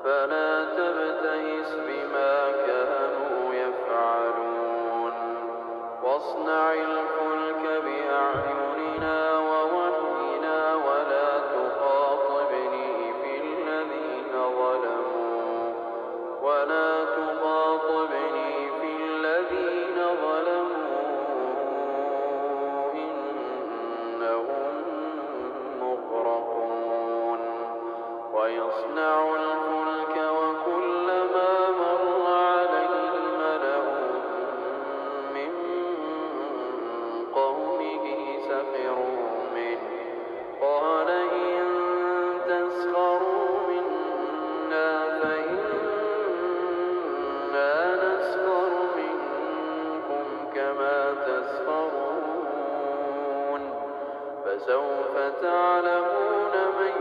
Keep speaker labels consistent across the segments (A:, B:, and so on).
A: فلا تبتئس بما كانوا يفعلون واصنع الفلك بأعيننا ووحينا ولا تخاطبني في الذين ظلموا إنهم مغرقون ويصنع الفلك وكلما مر عليه ملأ من قومه سخروا منه قال إن تسخروا منا فإنا نسخر منكم كما تسخرون فسوف تعلمون من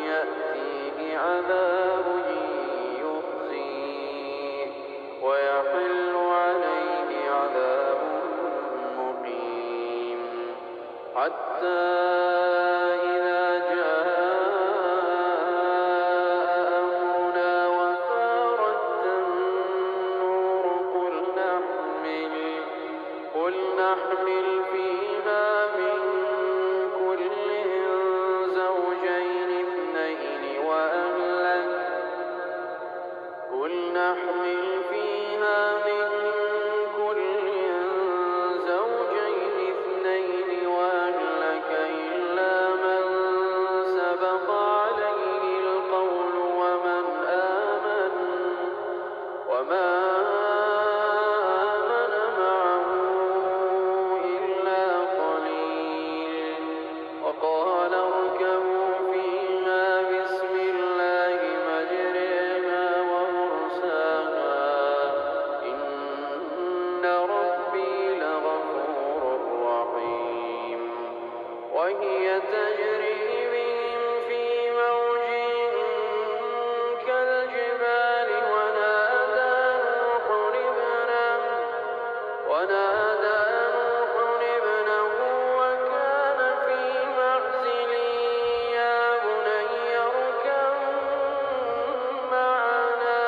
A: يأتيه عذاب يخزيه ويحل عليه عذاب مقيم حتى إذا جاء أمرنا وفارت النور قل نحمل فيها من كل زوجين اثنين وأهلك إلا من سبق عليه القول ومن آمن وما آمن معه إلا قليل وقال اركبوا فيها بسم الله مجريها ومرساها إن ربي لغفور رحيم وهي تجري بهم في موج كالجبال ونادى نوح ابنه وكان في معزل يا بني اركب معنا